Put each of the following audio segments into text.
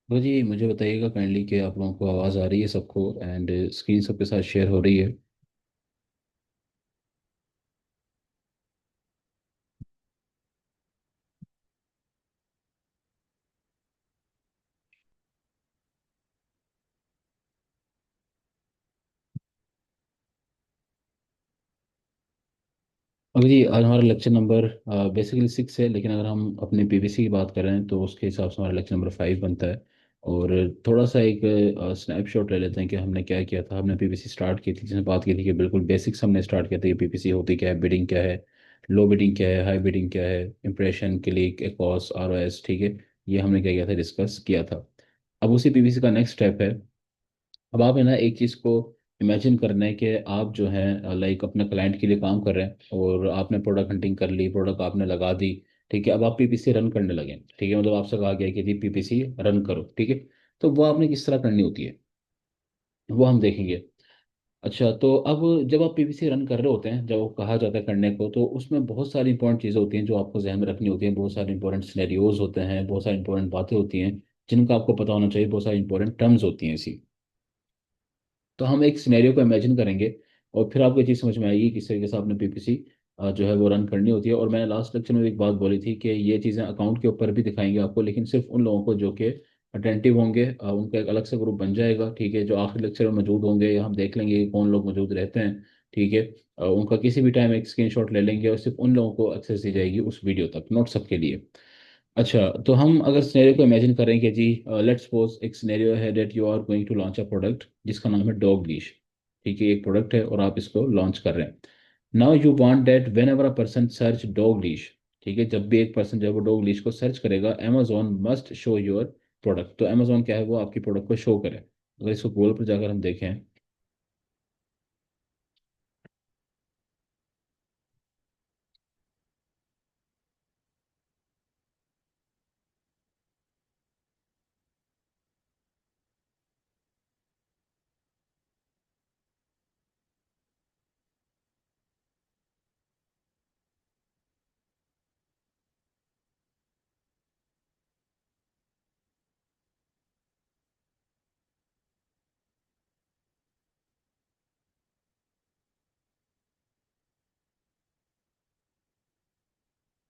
तो जी मुझे बताइएगा काइंडली कि आप लोगों को आवाज़ आ रही है सबको एंड स्क्रीन सबके साथ शेयर हो रही है। अभी जी आज हमारा लेक्चर नंबर बेसिकली 6 है, लेकिन अगर हम अपने पीवीसी की बात करें तो उसके हिसाब से हमारा लेक्चर नंबर 5 बनता है। और थोड़ा सा एक स्नैपशॉट ले लेते हैं कि हमने क्या किया था। हमने पीवीसी स्टार्ट की थी, जिसमें बात की थी कि बिल्कुल बेसिक्स हमने स्टार्ट किया था कि पीवीसी होती क्या है, बिडिंग क्या है, लो बिडिंग क्या है, हाई बिडिंग क्या है, इंप्रेशन, क्लिक, एकॉस, आरओएस। ठीक है, ये हमने क्या किया था, डिस्कस किया था। अब उसी पीवीसी का नेक्स्ट स्टेप है। अब आप है ना एक चीज़ को इमेजिन करना है कि आप जो है लाइक अपने क्लाइंट के लिए काम कर रहे हैं और आपने प्रोडक्ट हंटिंग कर ली, प्रोडक्ट आपने लगा दी। ठीक है, अब आप पीपीसी रन करने लगे। ठीक है, मतलब आपसे कहा गया है कि जी पीपीसी रन करो। ठीक है, तो वो आपने किस तरह करनी होती है वो हम देखेंगे। अच्छा, तो अब जब आप पीपीसी रन कर रहे होते हैं, जब वो कहा जाता है करने को, तो उसमें बहुत सारी इंपॉर्टेंट चीज़ें होती हैं जो आपको जहन में रखनी होती हैं। बहुत सारे इंपॉर्टेंट सिनेरियोज होते हैं, बहुत सारी इंपॉर्टेंट बातें होती हैं जिनका आपको पता होना चाहिए, बहुत सारी इंपॉर्टेंट टर्म्स होती हैं ऐसी। तो हम एक सिनेरियो को इमेजिन करेंगे और फिर आपको ये चीज़ समझ में आएगी किस तरीके से आपने पीपीसी जो है वो रन करनी होती है। और मैंने लास्ट लेक्चर में भी एक बात बोली थी कि ये चीज़ें अकाउंट के ऊपर भी दिखाएंगे आपको, लेकिन सिर्फ उन लोगों को जो कि अटेंटिव होंगे। उनका एक अलग से ग्रुप बन जाएगा। ठीक है, जो आखिरी लेक्चर में मौजूद होंगे, हम देख लेंगे कि कौन लोग मौजूद रहते हैं। ठीक है, उनका किसी भी टाइम एक स्क्रीनशॉट ले लेंगे और सिर्फ उन लोगों को एक्सेस दी जाएगी उस वीडियो तक, नोट सबके लिए। अच्छा, तो हम अगर सिनेरियो को इमेजिन करें कि जी लेट्स सपोज एक सिनेरियो है that you are going to launch a product जिसका नाम है डॉग लीश। ठीक है, एक प्रोडक्ट है और आप इसको लॉन्च कर रहे हैं। Now you want that when ever a person search dog leash. ठीक है, जब भी एक पर्सन जब वो डॉग लीश को सर्च करेगा, Amazon must show your product. तो अमेजोन क्या है, वो आपकी प्रोडक्ट को शो करे। अगर इसको गूगल पर जाकर हम देखें,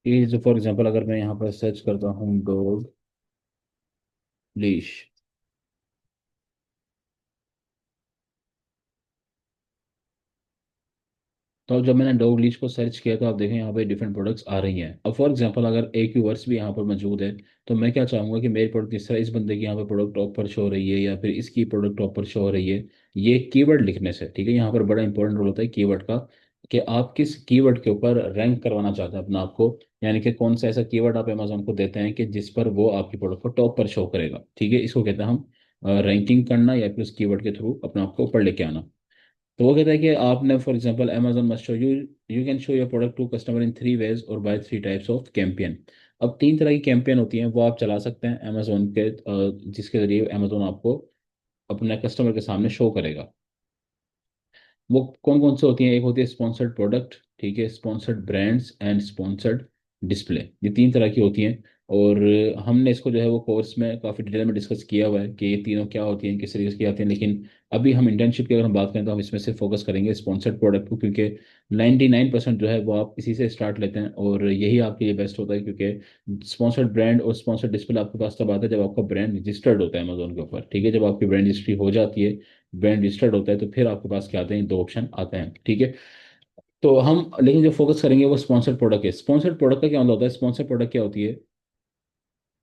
कि जो फॉर एग्जांपल अगर मैं यहाँ पर सर्च करता हूँ डॉग लीश, तो अब जब मैंने डॉग लीच को सर्च किया तो आप देखें यहाँ पे डिफरेंट प्रोडक्ट्स आ रही हैं। अब फॉर एग्जांपल अगर एक ही वर्ड्स भी यहाँ पर मौजूद है, तो मैं क्या चाहूंगा कि मेरी प्रोडक्ट जिस तरह इस बंदे की यहाँ पे प्रोडक्ट टॉप पर शो हो रही है या फिर इसकी प्रोडक्ट टॉप पर शो हो रही है, ये कीवर्ड लिखने से। ठीक है, यहाँ पर बड़ा इंपॉर्टेंट रोल होता है कीवर्ड का, कि आप किस कीवर्ड के ऊपर रैंक करवाना चाहते हैं अपना आपको। यानी कि कौन सा ऐसा कीवर्ड आप अमेजोन को देते हैं कि जिस पर वो आपकी प्रोडक्ट को टॉप पर शो करेगा। ठीक है, इसको कहते हैं हम रैंकिंग करना या फिर उस कीवर्ड के थ्रू अपने आप को ऊपर लेके आना। तो वो कहता है कि आपने for example Amazon must show you, you can show your product to customer in 3 ways और बाय 3 टाइप्स ऑफ कैंपेन। अब 3 तरह की कैंपेन होती हैं, वो आप चला सकते हैं अमेजोन के जिसके जरिए अमेजोन आपको अपने कस्टमर के सामने शो करेगा। वो कौन कौन से होती हैं, एक होती है स्पॉन्सर्ड प्रोडक्ट, ठीक है, sponsored brands and sponsored display. ये 3 तरह की होती हैं। और हमने इसको जो है वो कोर्स में काफ़ी डिटेल में डिस्कस किया हुआ है कि ये तीनों क्या होती हैं, किस तरीके से की आती हैं। लेकिन अभी हम इंटर्नशिप की अगर हम बात करें तो हम इसमें से फोकस करेंगे स्पॉन्सर्ड प्रोडक्ट को, क्योंकि 99% जो है वो आप इसी से स्टार्ट लेते हैं और यही आपके लिए बेस्ट होता है। क्योंकि स्पॉन्सर्ड ब्रांड और स्पॉन्सर्ड डिस्प्ले आपके पास तब आता है जब आपका ब्रांड रजिस्टर्ड होता है अमेजोन के ऊपर। ठीक है, जब आपकी ब्रांड रजिस्ट्री हो जाती है, ब्रांड रजिस्टर्ड होता है, तो फिर आपके पास क्या आते हैं, 2 ऑप्शन आते हैं। ठीक है, तो हम लेकिन जो फोकस करेंगे वो स्पॉन्सर्ड प्रोडक्ट है। स्पॉन्सर्ड प्रोडक्ट का क्या मतलब होता है, स्पॉन्सर्ड प्रोडक्ट क्या होती है,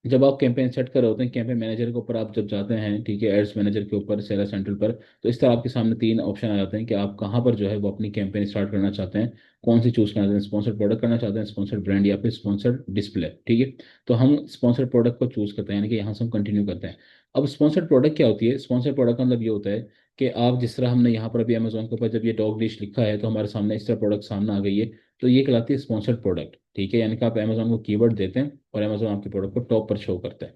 जब आप कैंपेन सेट कर रहे होते हैं, कैंपेन मैनेजर के ऊपर आप जब जाते हैं, ठीक है, एड्स मैनेजर के ऊपर, सेलर सेंट्रल पर, तो इस तरह आपके सामने 3 ऑप्शन आ जाते हैं कि आप कहाँ पर जो है वो अपनी कैंपेन स्टार्ट करना चाहते हैं, कौन सी चूज करना चाहते हैं, स्पॉन्सर्ड प्रोडक्ट करना चाहते हैं, स्पॉन्सर्ड ब्रांड या फिर स्पॉन्सर्ड डिस्प्ले। ठीक है, तो हम स्पॉन्सर्ड प्रोडक्ट को चूज करते हैं, यानी कि यहाँ से हम कंटिन्यू करते हैं। अब स्पॉन्सर्ड प्रोडक्ट क्या होती है, स्पॉन्सर्ड प्रोडक्ट का मतलब ये होता है कि आप जिस तरह हमने यहाँ पर अभी अमेजोन के ऊपर जब ये डॉग डिश लिखा है तो हमारे सामने इस तरह प्रोडक्ट सामने आ गई है, तो ये कहलाती है स्पॉन्सर्ड प्रोडक्ट। ठीक है, यानी कि आप अमेजोन को कीवर्ड देते हैं और अमेजोन आपकी प्रोडक्ट को टॉप पर शो करता है।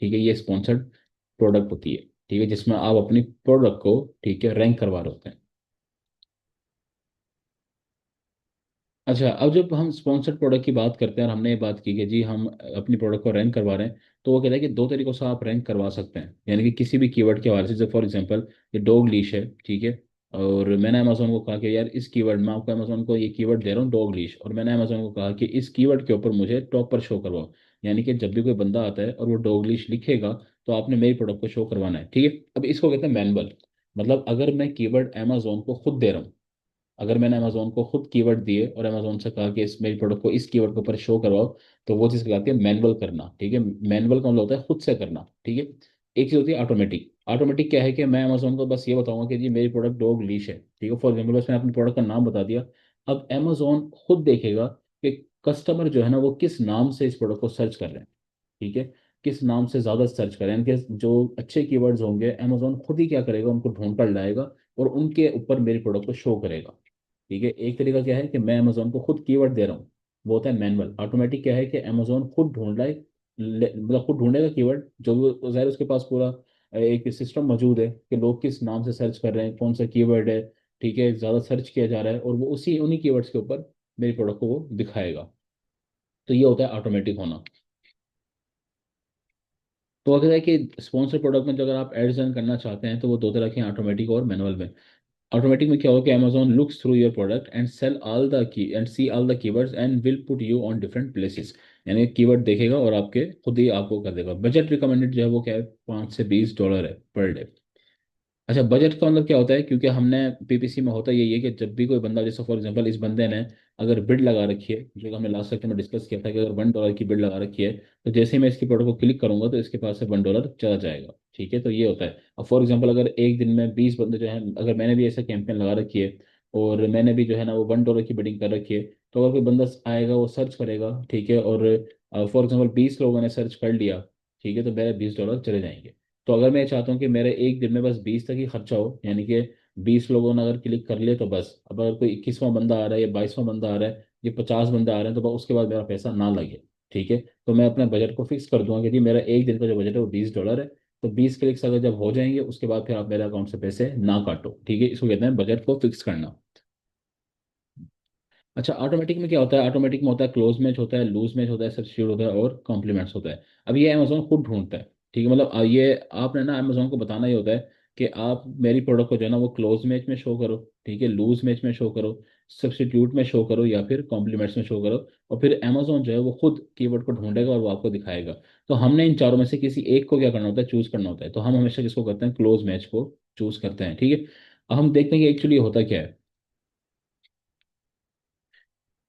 ठीक है, ये स्पॉन्सर्ड प्रोडक्ट होती है। ठीक है, जिसमें आप अपनी प्रोडक्ट को, ठीक है, रैंक करवा रहे होते हैं। अच्छा, अब जब हम स्पॉन्सर्ड प्रोडक्ट की बात करते हैं और हमने ये बात की कि जी हम अपनी प्रोडक्ट को रैंक करवा रहे हैं, तो वो कहता है कि दो तरीकों से आप रैंक करवा सकते हैं, यानी कि किसी भी कीवर्ड के हवाले से। जैसे फॉर एग्जांपल ये डॉग लीश है, ठीक है, और मैंने अमेजोन को कहा कि यार इस कीवर्ड में आपको, अमेजोन को ये कीवर्ड दे रहा हूँ डॉग लीश, और मैंने अमेजोन को कहा कि इस कीवर्ड के ऊपर मुझे टॉप पर शो करवाओ। यानी कि जब भी कोई बंदा आता है और वो डॉग लीश लिखेगा, तो आपने मेरी प्रोडक्ट को शो करवाना है, ठीक है। अब इसको कहते हैं मैनुअल। मतलब अगर मैं कीवर्ड अमेजोन को खुद दे रहा हूँ, अगर मैंने अमेजोन को खुद कीवर्ड दिए और अमेजोन से कहा कि इस मेरी प्रोडक्ट को इस कीवर्ड के ऊपर शो करवाओ, तो वो चीज़ कहलाती है मैनुअल करना, ठीक है। मैनुअल का मतलब होता है खुद से करना, ठीक है। एक चीज़ होती है ऑटोमेटिक। ऑटोमेटिक क्या है कि मैं अमेजोन को बस ये बताऊंगा कि जी मेरी प्रोडक्ट डॉग लीश है, ठीक है, फॉर एग्जाम्पल बस मैंने अपनी प्रोडक्ट का नाम बता दिया। अब अमेजोन खुद देखेगा कि कस्टमर जो है ना वो किस नाम से इस प्रोडक्ट को सर्च कर रहे हैं, ठीक है, किस नाम से ज्यादा सर्च करें, इनके जो अच्छे कीवर्ड्स होंगे अमेजोन खुद ही क्या करेगा, उनको ढूंढ कर लाएगा और उनके ऊपर मेरी प्रोडक्ट को शो करेगा, ठीक है। एक तरीका क्या है कि मैं अमेजोन को खुद कीवर्ड दे रहा हूँ, वो होता है मैनुअल। ऑटोमेटिक क्या है कि अमेजोन खुद ढूंढ लाए, मतलब खुद ढूंढेगा कीवर्ड, जो वो ज़ाहिर उसके पास पूरा एक सिस्टम मौजूद है कि लोग किस नाम से सर्च कर रहे हैं, कौन सा कीवर्ड है, ठीक है, ज़्यादा सर्च किया जा रहा है, और वो उसी उन्हीं कीवर्ड्स के ऊपर मेरी प्रोडक्ट को वो दिखाएगा। तो ये होता है ऑटोमेटिक होना। तो अगर है कि स्पॉन्सर प्रोडक्ट में जो अगर आप एड्स रन करना चाहते हैं, तो वो दो तरह के हैं, ऑटोमेटिक और मैनुअल में। ऑटोमेटिक में क्या होगा कि Amazon looks through your product and sell all the key and see all the keywords and will put you on different places. यानी कीवर्ड देखेगा और आपके खुद ही आपको कर देगा। बजट रिकमेंडेड जो है वो क्या है, $5 से $20 है पर डे। अच्छा, बजट का मतलब क्या होता है, क्योंकि हमने पीपीसी में होता यही है कि जब भी कोई बंदा, जैसे फॉर एग्जांपल इस बंदे ने अगर बिड लगा रखी है, जो हमने लास्ट सेक्शन में डिस्कस किया था कि अगर $1 की बिड लगा रखी है, तो जैसे ही मैं इसकी प्रोडक्ट को क्लिक करूंगा तो इसके पास से $1 चला जाएगा, ठीक है। तो ये होता है। अब फॉर एग्जाम्पल अगर एक दिन में 20 बंदे जो है, अगर मैंने भी ऐसा कैंपेन लगा रखी है और मैंने भी जो है ना वो $1 की बिडिंग कर रखी है, तो अगर कोई बंदा आएगा वो सर्च करेगा, ठीक है, और फॉर एग्जाम्पल 20 लोगों ने सर्च कर लिया, ठीक है, तो मेरे $20 चले जाएंगे। तो अगर मैं चाहता हूँ कि मेरे एक दिन में बस 20 तक ही खर्चा हो, यानी कि 20 लोगों ने अगर क्लिक कर लिए तो बस, अब अगर कोई 21वां बंदा आ रहा है या 22वां बंदा आ रहा है या 50 बंदा आ रहे हैं, तो बस उसके बाद मेरा पैसा ना लगे, ठीक है। तो मैं अपने बजट को फिक्स कर दूंगा कि जी मेरा एक दिन का जो बजट है वो $20 है। तो 20 क्लिक्स अगर जब हो जाएंगे उसके बाद फिर आप मेरे अकाउंट से पैसे ना काटो, ठीक है। इसको कहते हैं बजट को फिक्स करना। अच्छा, ऑटोमेटिक में क्या होता है, ऑटोमेटिक में होता है क्लोज मैच होता है, लूज मैच होता है, सब्स्टिट्यूट होता है और कॉम्प्लीमेंट्स होता है। अब ये अमेजोन खुद ढूंढता है, ठीक है। मतलब ये आपने ना अमेजोन को बताना ही होता है कि आप मेरी प्रोडक्ट को जो है ना वो क्लोज मैच में शो करो, ठीक है, लूज मैच में शो करो, सब्स्टिट्यूट में शो करो या फिर कॉम्प्लीमेंट्स में शो करो। और फिर अमेजोन जो है वो खुद कीवर्ड को ढूंढेगा और वो आपको दिखाएगा। तो हमने इन चारों में से किसी एक को क्या करना होता है, चूज करना होता है। तो हम हमेशा किसको करते हैं, क्लोज मैच को चूज करते हैं, ठीक है। अब हम देखते हैं कि एक्चुअली होता क्या है।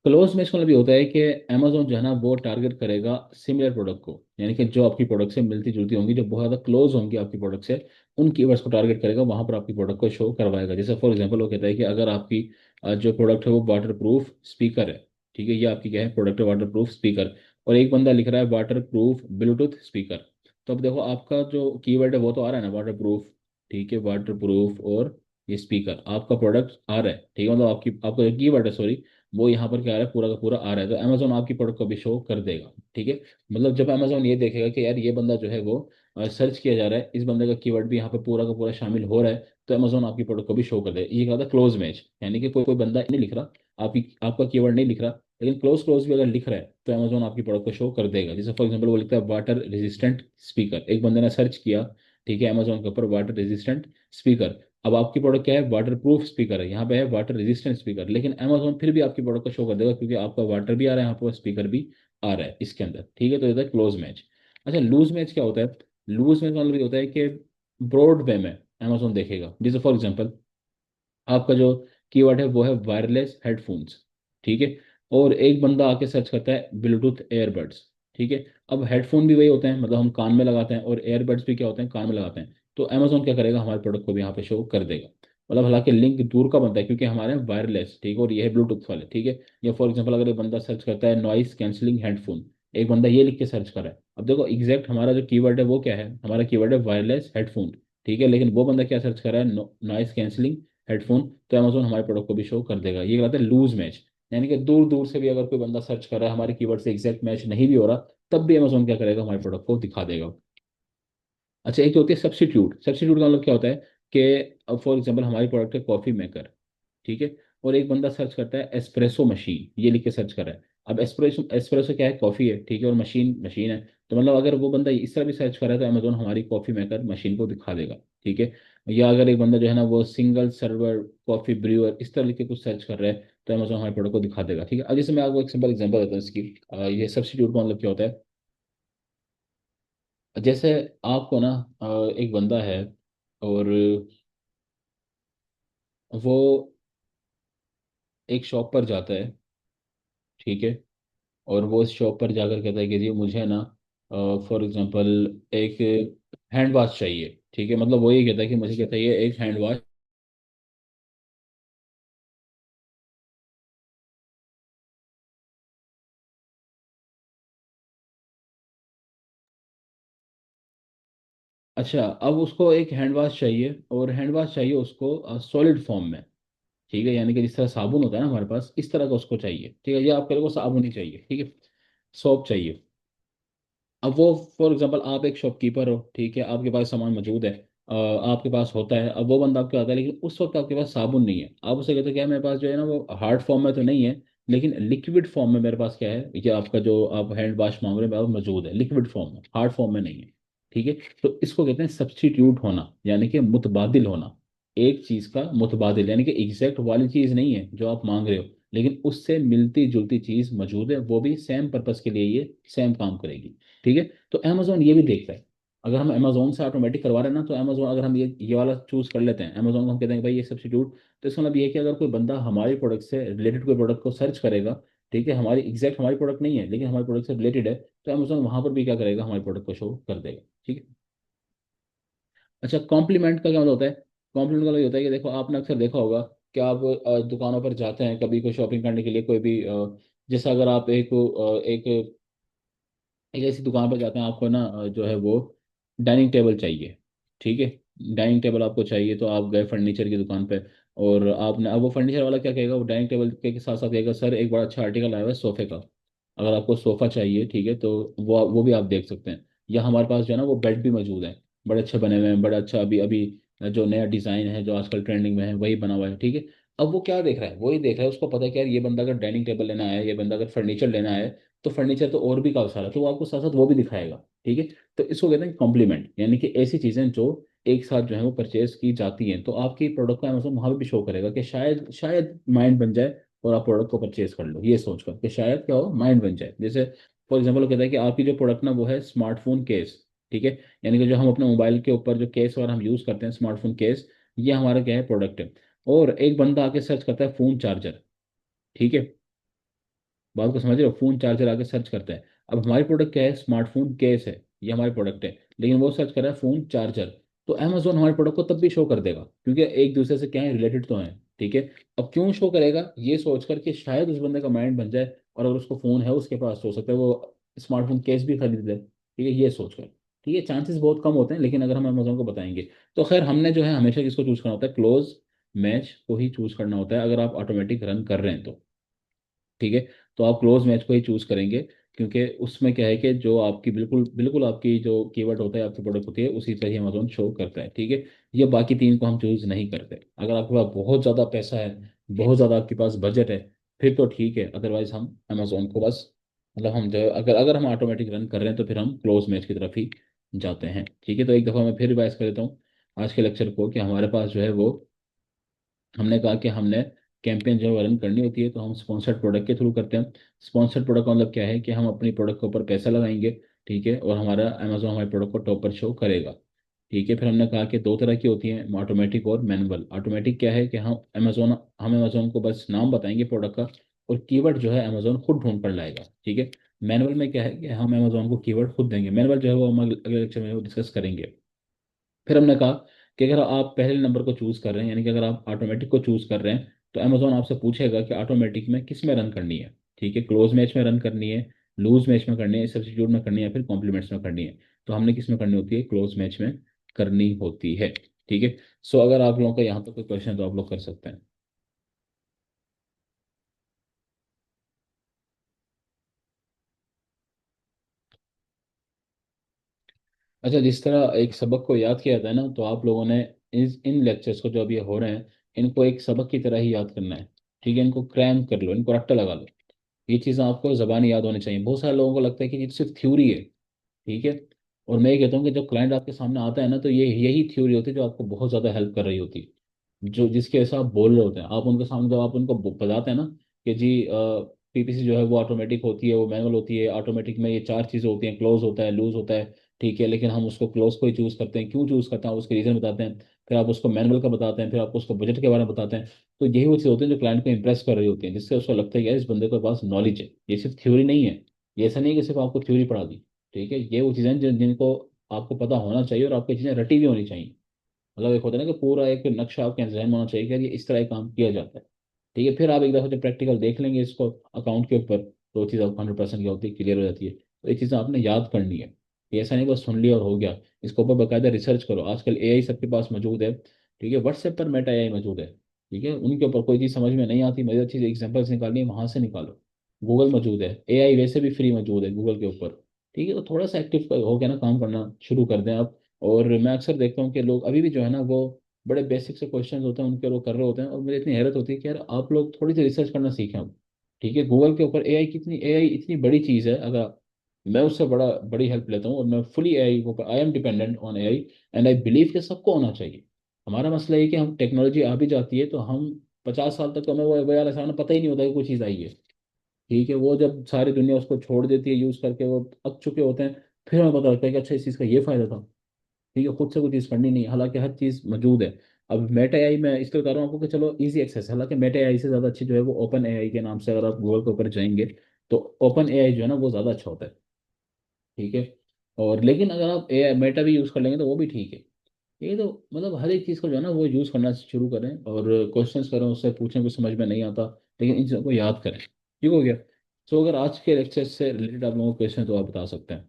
क्लोज मैच का मतलब ये होता है कि अमेजोन जो है ना वो टारगेट करेगा सिमिलर प्रोडक्ट को, यानी कि जो आपकी प्रोडक्ट से मिलती जुलती होंगी, जो बहुत ज़्यादा क्लोज होंगी आपकी प्रोडक्ट से, उन कीवर्ड्स को टारगेट करेगा, वहां पर आपकी प्रोडक्ट को शो करवाएगा। जैसे फॉर एग्जांपल वो कहता है कि अगर आपकी जो प्रोडक्ट है वो वाटर प्रूफ स्पीकर है, ठीक है, ये आपकी क्या है प्रोडक्ट है, वाटर प्रूफ स्पीकर, और एक बंदा लिख रहा है वाटर प्रूफ ब्लूटूथ स्पीकर। तो अब देखो आपका जो कीवर्ड है वो तो आ रहा है ना वाटर प्रूफ, ठीक है, वाटर प्रूफ और ये स्पीकर आपका प्रोडक्ट आ रहा है, ठीक है, मतलब आपकी आपका जो कीवर्ड है, सॉरी, वो यहाँ पर क्या आ रहा है, पूरा का पूरा आ रहा है, तो अमेजोन आपकी प्रोडक्ट को भी शो कर देगा, ठीक है। मतलब जब अमेजोन ये देखेगा कि यार ये बंदा जो है वो सर्च किया जा रहा है, इस बंदे का कीवर्ड भी यहाँ पे पूरा का पूरा शामिल हो रहा है, तो अमेजोन आपकी प्रोडक्ट को भी शो कर देगा। ये क्या होता है क्लोज मैच, यानी कि कोई कोई बंदा नहीं लिख रहा, आपकी आपका कीवर्ड नहीं लिख रहा, लेकिन क्लोज क्लोज भी अगर लिख रहा है तो अमेजोन आपकी प्रोडक्ट को शो कर देगा। जैसे फॉर एग्जाम्पल वो लिखता है वाटर रेजिस्टेंट स्पीकर, एक बंदे ने सर्च किया, ठीक है, अमेजोन के ऊपर वाटर रेजिस्टेंट स्पीकर। अब आपकी प्रोडक्ट क्या है, वाटर प्रूफ स्पीकर है, यहाँ पे है वाटर रेजिस्टेंट स्पीकर, लेकिन अमेजोन फिर भी आपकी प्रोडक्ट को शो कर देगा क्योंकि आपका वाटर भी आ रहा है यहाँ पर, स्पीकर भी आ रहा है इसके अंदर, ठीक है। तो ये होता है क्लोज मैच। अच्छा, लूज मैच क्या होता है, लूज मैच मतलब ये होता है कि ब्रॉड वे में अमेजोन देखेगा। जैसे फॉर एग्जाम्पल आपका जो कीवर्ड है वो है वायरलेस हेडफोन्स, ठीक है, और एक बंदा आके सर्च करता है ब्लूटूथ एयरबड्स, ठीक है। अब हेडफोन भी वही होते हैं, मतलब हम कान में लगाते हैं, और एयरबड्स भी क्या होते हैं, कान में लगाते हैं। तो अमेजोन क्या करेगा, हमारे प्रोडक्ट को भी यहाँ पे शो कर देगा। मतलब हालांकि लिंक दूर का बनता है क्योंकि हमारे वायरलेस, ठीक है, और ये है ब्लूटूथ वाले, ठीक है। या फॉर एग्जाम्पल अगर एक बंदा सर्च करता है नॉइस कैंसलिंग हेडफोन, एक बंदा ये लिख के सर्च कर रहा है, अब देखो एग्जैक्ट हमारा जो कीवर्ड है वो क्या है, हमारा कीवर्ड है वायरलेस हेडफोन, ठीक है, लेकिन वो बंदा क्या सर्च कर रहा है, नॉइस कैंसलिंग हेडफोन, तो अमेजोन हमारे प्रोडक्ट को भी शो कर देगा। ये कहलाता है लूज मैच, यानी कि दूर दूर से भी अगर कोई बंदा सर्च कर रहा है, हमारे कीवर्ड से एग्जैक्ट मैच नहीं भी हो रहा, तब भी अमेजोन क्या करेगा, हमारे प्रोडक्ट को दिखा देगा। अच्छा, एक तो होती है सब्सिट्यूट। सब्सिट्यूट का मतलब क्या होता है कि अब फॉर एग्जाम्पल हमारी प्रोडक्ट है कॉफी मेकर, ठीक है, और एक बंदा सर्च करता है एस्प्रेसो मशीन, ये लिख के सर्च कर रहा है। अब एस्प्रेसो एस्प्रेसो क्या है, कॉफी है, ठीक है, और मशीन मशीन है। तो मतलब अगर वो बंदा इस तरह भी सर्च कर रहा है तो अमेजोन हमारी कॉफी मेकर मशीन को दिखा देगा, ठीक है। या अगर एक बंदा जो है ना वो सिंगल सर्वर कॉफी ब्रूअर इस तरह लिख के कुछ सर्च कर रहा है तो अमेजोन हमारे प्रोडक्ट को दिखा देगा, ठीक है। अब जैसे मैं आपको एक सिंपल एग्जांपल देता हूँ इसकी। ये सब्स्टिट्यूट का मतलब क्या होता है। जैसे आपको ना एक बंदा है, और वो एक शॉप पर जाता है, ठीक है, और वो इस शॉप पर जाकर कहता है कि जी मुझे ना फॉर एग्जांपल एक हैंड वॉश चाहिए, ठीक है, मतलब वो ये कहता है कि मुझे कहता है ये एक हैंड वॉश। अच्छा, अब उसको एक हैंड वॉश चाहिए, और हैंड वॉश चाहिए उसको सॉलिड फॉर्म में, ठीक है, यानी कि जिस तरह साबुन होता है ना हमारे पास, इस तरह का उसको चाहिए, ठीक है। ये आपके लिए वो साबुन ही चाहिए, ठीक है, सोप चाहिए। अब वो फॉर एग्जांपल आप एक शॉपकीपर हो, ठीक है, आपके पास सामान मौजूद है, आपके पास होता है। अब वो बंदा आपके आता है लेकिन उस वक्त आपके पास साबुन नहीं है, आप उसे कहते हो क्या मेरे पास जो है ना वो हार्ड फॉर्म में तो नहीं है, लेकिन लिक्विड फॉर्म में मेरे पास क्या है, ये आपका जो आप हैंड वॉश मांग रहे हो मेरे पास मौजूद है लिक्विड फॉर्म में, हार्ड फॉर्म में नहीं है, ठीक है। तो इसको कहते हैं सब्स्टिट्यूट होना, यानी कि मुतबादिल होना। एक चीज का मुतबादिल यानी कि एग्जैक्ट वाली चीज नहीं है जो आप मांग रहे हो, लेकिन उससे मिलती जुलती चीज मौजूद है, वो भी सेम पर्पस के लिए ये सेम काम करेगी, ठीक है। तो अमेजोन ये भी देखता है। अगर हम अमेजोन से ऑटोमेटिक करवा रहे हैं ना, तो अमेजोन अगर हम ये वाला चूज कर लेते हैं, अमेजोन को हम कहते हैं कि भाई ये सब्स्टिट्यूट, तो इसका मतलब ये है कि अगर कोई बंदा हमारे प्रोडक्ट से रिलेटेड कोई प्रोडक्ट को सर्च करेगा, ठीक है, हमारी एग्जैक्ट हमारी प्रोडक्ट नहीं है लेकिन हमारे प्रोडक्ट से रिलेटेड है, तो अमेजोन वहां पर भी क्या करेगा, हमारे प्रोडक्ट को शो कर देगा, ठीक है। अच्छा, कॉम्प्लीमेंट का क्या मतलब होता है। कॉम्प्लीमेंट का मतलब ये होता है कि देखो आपने अक्सर देखा होगा कि आप दुकानों पर जाते हैं कभी कोई शॉपिंग करने के लिए, कोई भी जैसा अगर आप एक एक ऐसी दुकान पर जाते हैं, आपको ना जो है वो डाइनिंग टेबल चाहिए, ठीक है। डाइनिंग टेबल आपको चाहिए, तो आप गए फर्नीचर की दुकान पे, और आपने, अब वो फर्नीचर वाला क्या कहेगा, वो डाइनिंग टेबल के साथ साथ कहेगा सर एक बड़ा अच्छा आर्टिकल आया हुआ है सोफे का, अगर आपको सोफा चाहिए, ठीक है, तो वो भी आप देख सकते हैं। या हमारे पास जो है ना वो बेड भी मौजूद है, बड़े अच्छे बने हुए हैं, बड़ा अच्छा अभी अभी जो नया डिज़ाइन है जो आजकल ट्रेंडिंग में है वही बना हुआ है, ठीक है। अब वो क्या देख रहा है, वही देख रहा है, उसको पता है कि यार ये बंदा अगर डाइनिंग टेबल लेना है, ये बंदा अगर फर्नीचर लेना है, तो फर्नीचर तो और भी काफी सारा, तो वो आपको साथ साथ वो भी दिखाएगा, ठीक है। तो इसको कहते हैं कॉम्प्लीमेंट, यानी कि ऐसी चीजें जो एक साथ जो है वो परचेज की जाती हैं, तो आपकी प्रोडक्ट को अमेज़न वहां पे भी शो करेगा कि शायद शायद माइंड बन जाए और आप प्रोडक्ट को परचेज कर लो, ये सोचकर कि शायद क्या हो माइंड बन जाए। जैसे फॉर एग्जाम्पल वो कहता है कि आपकी जो प्रोडक्ट ना वो है स्मार्टफोन केस, ठीक है, यानी कि जो हम अपने मोबाइल के ऊपर जो केस और हम यूज करते हैं स्मार्टफोन केस, ये हमारा क्या है प्रोडक्ट है। और एक बंदा आके सर्च करता है फोन चार्जर, ठीक है, बात को समझ रहे हो, फोन चार्जर आके सर्च करता है। अब हमारी प्रोडक्ट क्या है, स्मार्टफोन केस है, ये हमारी प्रोडक्ट है, लेकिन वो सर्च कर रहा है फोन चार्जर, तो अमेजोन हमारे प्रोडक्ट को तब भी शो कर देगा क्योंकि एक दूसरे से क्या है, रिलेटेड तो है, ठीक है। अब क्यों शो करेगा, ये सोचकर कि शायद उस बंदे का माइंड बन जाए, और अगर उसको फोन है उसके पास तो हो सकता है वो स्मार्टफोन केस भी खरीद ले, ठीक है, ये सोचकर, ठीक है। चांसेस बहुत कम होते हैं, लेकिन अगर हम अमेजोन को बताएंगे, तो खैर हमने जो है हमेशा किसको चूज करना होता है, क्लोज मैच को ही चूज करना होता है अगर आप ऑटोमेटिक रन कर रहे हैं तो, ठीक है। तो आप क्लोज मैच को ही चूज करेंगे, क्योंकि उसमें क्या है कि जो आपकी बिल्कुल बिल्कुल आपकी जो कीवर्ड होता है, आपकी प्रोडक्ट होती है, उसी तरह ही अमेजोन शो करता है, ठीक है। ये बाकी तीन को हम चूज नहीं करते। अगर आपके पास बहुत ज़्यादा पैसा है, बहुत ज़्यादा आपके पास बजट है, फिर तो ठीक है, अदरवाइज हम अमेजोन को बस, मतलब हम जो अगर अगर हम ऑटोमेटिक रन कर रहे हैं तो फिर हम क्लोज मैच की तरफ ही जाते हैं, ठीक है। तो एक दफ़ा मैं फिर रिवाइज कर देता हूँ आज के लेक्चर को, कि हमारे पास जो है वो, हमने कहा कि हमने कैंपेन जो है रन करनी होती है तो हम स्पॉन्सर्ड प्रोडक्ट के थ्रू करते हैं। स्पॉन्सर्ड प्रोडक्ट का मतलब क्या है कि हम अपनी प्रोडक्ट के ऊपर पैसा लगाएंगे, ठीक है, और हमारा अमेजोन हमारे प्रोडक्ट को टॉप पर शो करेगा, ठीक है। फिर हमने कहा कि दो तरह की होती हैं, ऑटोमेटिक और मैनुअल। ऑटोमेटिक क्या है कि हम अमेजोन को बस नाम बताएंगे प्रोडक्ट का, और कीवर्ड जो है अमेजोन खुद ढूंढ कर लाएगा, ठीक है। मैनुअल में क्या है कि हम अमेजोन को कीवर्ड खुद देंगे, मैनुअल जो है वो हम अगले लेक्चर में वो डिस्कस करेंगे। फिर हमने कहा कि अगर आप पहले नंबर को चूज कर रहे हैं, यानी कि अगर आप ऑटोमेटिक को चूज कर रहे हैं, तो अमेजोन आपसे पूछेगा कि ऑटोमेटिक में किस में रन करनी है, ठीक है, क्लोज मैच में रन करनी है, लूज मैच में करनी है, सब्स्टिट्यूट में करनी है, या फिर कॉम्प्लीमेंट्स में करनी है। तो हमने किस में करनी होती है, क्लोज मैच में करनी होती है, ठीक है। सो अगर आप लोगों का यहाँ पर कोई क्वेश्चन है तो आप लोग कर सकते हैं। अच्छा, जिस तरह एक सबक को याद किया जाता है ना, तो आप लोगों ने इन लेक्चर्स को जो अभी हो रहे हैं, इनको एक सबक की तरह ही याद करना है। ठीक है, इनको क्रैम कर लो, इनको रट्टा लगा लो। ये चीज़ें आपको ज़बानी याद होनी चाहिए। बहुत सारे लोगों को लगता है कि ये तो सिर्फ थ्योरी है। ठीक है। और मैं ये कहता हूँ कि जब क्लाइंट आपके सामने आता है ना, तो ये यही थ्योरी होती है जो आपको बहुत ज़्यादा हेल्प कर रही होती है, जो जिसके ऐसा आप बोल रहे होते हैं। आप उनके सामने जब आप उनको बताते हैं ना कि जी पीपीसी जो है वो ऑटोमेटिक होती है, वो मैनुअल होती है, ऑटोमेटिक में ये चार चीज़ें होती हैं, क्लोज होता है, लूज होता है। ठीक है, लेकिन हम उसको क्लोज को ही चूज़ करते हैं, क्यों चूज़ करते हैं, आप उसके रीज़न बताते हैं। फिर आप उसको मैनुअल का बताते हैं, फिर आप उसको बजट के बारे में बताते हैं। तो यही वो चीज़ होती है जो क्लाइंट को इंप्रेस कर रही होती है, जिससे उसको लगता है कि यार इस बंदे के पास नॉलेज है, ये सिर्फ थ्योरी नहीं है। ये ऐसा नहीं है कि सिर्फ आपको थ्योरी पढ़ा दी। ठीक है, ये वो चीज़ें हैं जिनको आपको पता होना चाहिए, और आपकी चीज़ें रटी भी होनी चाहिए। मतलब एक होता है ना कि पूरा एक नक्शा आपके जहन में होना चाहिए कि यार ये इस तरह काम किया जाता है। ठीक है, फिर आप एक दफ़ा जब प्रैक्टिकल देख लेंगे इसको अकाउंट के ऊपर, तो वो चीज़ आपको 100% क्या होती है, क्लियर हो जाती है। तो ये चीज़ें आपने याद करनी है। ये ऐसा नहीं बस सुन लिया और हो गया। इसके ऊपर बाकायदा रिसर्च करो। आजकल एआई सबके पास मौजूद है। ठीक है, व्हाट्सएप पर मेटा एआई मौजूद है। ठीक है, उनके ऊपर कोई चीज़ समझ में नहीं आती, मज़े चीज़ एग्जाम्पल्स निकालनी है, वहाँ से निकालो। गूगल मौजूद है, एआई वैसे भी फ्री मौजूद है गूगल के ऊपर। ठीक है, तो थोड़ा सा एक्टिव हो गया ना, काम करना शुरू कर दें आप। और मैं अक्सर देखता हूँ कि लोग अभी भी जो है ना वो बड़े बेसिक से क्वेश्चंस होते हैं उनके, वो कर रहे होते हैं, और मुझे इतनी हैरत होती है कि यार आप लोग थोड़ी सी रिसर्च करना सीखें अब। ठीक है, गूगल के ऊपर एआई इतनी बड़ी चीज़ है। अगर मैं उससे बड़ी हेल्प लेता हूँ, और मैं फुली एआई के ऊपर I am dependent on AI. And I believe कि सबको होना चाहिए। हमारा मसला ये कि हम टेक्नोलॉजी आ भी जाती है तो हम 50 साल तक तो हमें वो वाला सामान पता ही नहीं होता कि कोई चीज़ आई है। ठीक है, वो जब सारी दुनिया उसको छोड़ देती है यूज़ करके, वो अक चुके होते हैं, फिर हमें पता लगता है कि अच्छा इस चीज़ का ये फायदा था। ठीक है, खुद से कोई चीज़ करनी नहीं है, हालांकि हर चीज़ मौजूद है। अब मेटा एआई मैं इसलिए बता रहा हूँ आपको कि चलो इजी एक्सेस है, हालांकि मेटा एआई से ज़्यादा अच्छी जो है वो ओपन एआई के नाम से, अगर आप गूगल के ऊपर जाएंगे तो ओपन एआई जो है ना वो ज़्यादा अच्छा होता है। ठीक है। और लेकिन अगर आप ए मेटा भी यूज़ कर लेंगे तो वो भी ठीक है। ये तो मतलब हर एक चीज़ को जो है ना वो यूज़ करना शुरू करें, और क्वेश्चंस करें, उससे पूछें, कुछ समझ में नहीं आता लेकिन इन चीज़ों को याद करें। ठीक हो गया। तो अगर आज के लेक्चर से रिलेटेड आप लोगों को क्वेश्चन तो आप बता सकते हैं।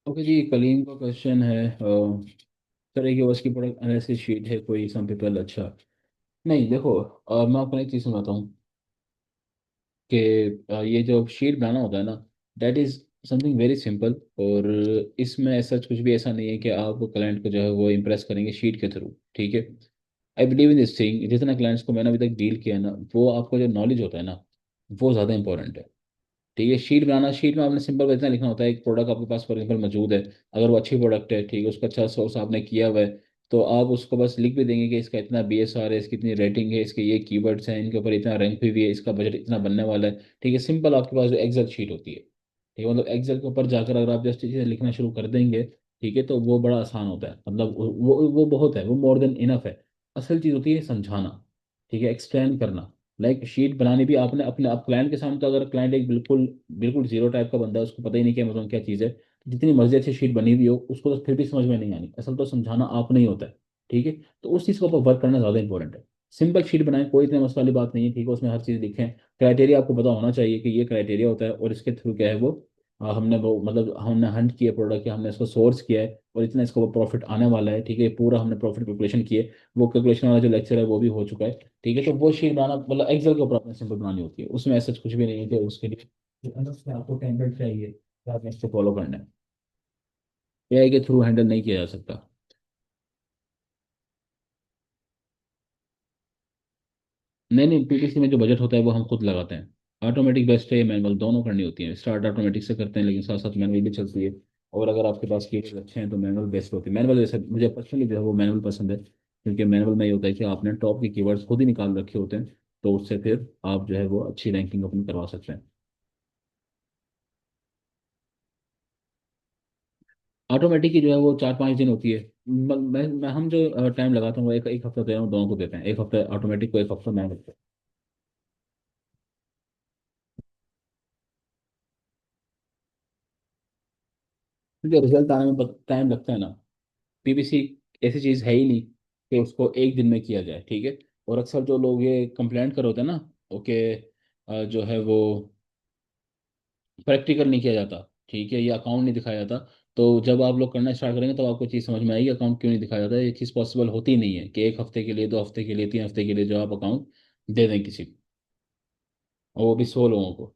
ओके जी, कलीम का क्वेश्चन है सर एक बस की प्रोडक्ट एनालिसिस शीट है कोई, सम पीपल, अच्छा। नहीं देखो, मैं आपको एक चीज़ सुनाता हूँ कि ये जो शीट बनाना होता है ना, that is something very simple. और इसमें ऐसा कुछ भी ऐसा नहीं है कि आप क्लाइंट को जो है वो इम्प्रेस करेंगे शीट के थ्रू। ठीक है, I believe in this thing, जितना क्लाइंट्स को मैंने अभी तक डील किया है ना, वो आपको जो नॉलेज होता है ना, वो ज़्यादा इंपॉर्टेंट है। ठीक है, शीट बनाना, शीट में आपने सिंपल इतना लिखना होता है, एक प्रोडक्ट आपके पास फॉर एग्जाम्पल मौजूद है, अगर वो अच्छी प्रोडक्ट है, ठीक है, उसका अच्छा सोर्स आपने किया हुआ है, तो आप उसको बस लिख भी देंगे कि इसका इतना बीएसआर है, इसकी इतनी रेटिंग है, इसके ये कीवर्ड्स हैं, इनके ऊपर इतना रैंक हुई है, इसका बजट इतना बनने वाला है। ठीक है, सिंपल आपके पास जो एक्सेल शीट होती है। ठीक है, मतलब एक्सेल के ऊपर जाकर अगर आप जस्ट चीज़ें लिखना शुरू कर देंगे, ठीक है, तो वो बड़ा आसान होता है, मतलब वो बहुत है, वो मोर देन इनफ है। असल चीज़ होती है समझाना। ठीक है, एक्सप्लेन करना। लाइक शीट बनानी भी आपने अपने आप क्लाइंट के सामने, तो अगर क्लाइंट एक बिल्कुल बिल्कुल जीरो टाइप का बंदा है, उसको पता ही नहीं कि अमेजोन क्या चीज़ है, जितनी मर्जी अच्छी शीट बनी हुई हो उसको तो फिर भी समझ में नहीं आनी, असल तो समझाना आपने ही होता है। ठीक है, तो उस चीज़ के ऊपर वर्क करना ज़्यादा इंपॉर्टेंट है। सिंपल शीट बनाएं, कोई इतने मसले वाली बात नहीं है। ठीक है, उसमें हर चीज़ लिखें, क्राइटेरिया आपको पता होना चाहिए कि ये क्राइटेरिया होता है, और इसके थ्रू क्या है वो हमने वो मतलब हमने हंट किया प्रोडक्ट, या हमने इसको सोर्स किया है, और इतना इसको प्रॉफिट आने वाला है। ठीक है, पूरा हमने प्रॉफिट कैलकुलेशन किए, वो कैलकुलेशन वाला जो लेक्चर है वो भी हो चुका है। ठीक है, तो वो शीट बनाना मतलब एक्सेल के ऊपर अपने सिंपल बनानी होती है, उसमें ऐसा कुछ भी नहीं है कि उसके लिए अलग से आपको टेम्पलेट चाहिए कि आपने इसको फॉलो करना है। एआई के थ्रू हैंडल नहीं किया जा सकता। नहीं नहीं, पीपीसी में जो बजट होता है वो हम खुद लगाते हैं। ऑटोमेटिक बेस्ट है, मैनुअल दोनों करनी होती है, स्टार्ट ऑटोमेटिक से करते हैं लेकिन साथ साथ मैनुअल भी चलती है। और अगर आपके पास कीवर्ड अच्छे हैं तो मैनुअल बेस्ट होती है। मैनुअल जैसे मुझे पर्सनली जो है वो मैनुअल पसंद है, क्योंकि मैनुअल में ये होता है कि आपने टॉप के कीवर्ड्स खुद ही निकाल रखे होते हैं, तो उससे फिर आप जो है वो अच्छी रैंकिंग अपनी करवा सकते हैं। ऑटोमेटिक की जो है वो 4-5 दिन होती है। मैं हम जो टाइम लगाता हूँ वो एक एक हफ्ता दे रहा हूँ, दोनों को देते हैं, एक हफ्ता ऑटोमेटिक को, एक हफ्ता मैनुअल को। क्योंकि रिजल्ट आने में टाइम लगता है ना। पीपीसी ऐसी चीज है ही नहीं कि उसको एक दिन में किया जाए, ठीक है। और अक्सर जो लोग ये कंप्लेंट कर होते हैं ना, ओके, जो है वो प्रैक्टिकल नहीं किया जाता, ठीक है, ये अकाउंट नहीं दिखाया जाता। तो जब आप लोग करना स्टार्ट करेंगे तो आपको चीज़ समझ में आएगी अकाउंट क्यों नहीं दिखाया जाता। ये चीज़ पॉसिबल होती नहीं है कि एक हफ्ते के लिए, 2 हफ्ते के लिए, 3 हफ्ते के लिए जो आप अकाउंट दे दें किसी को, और वो भी 100 लोगों को।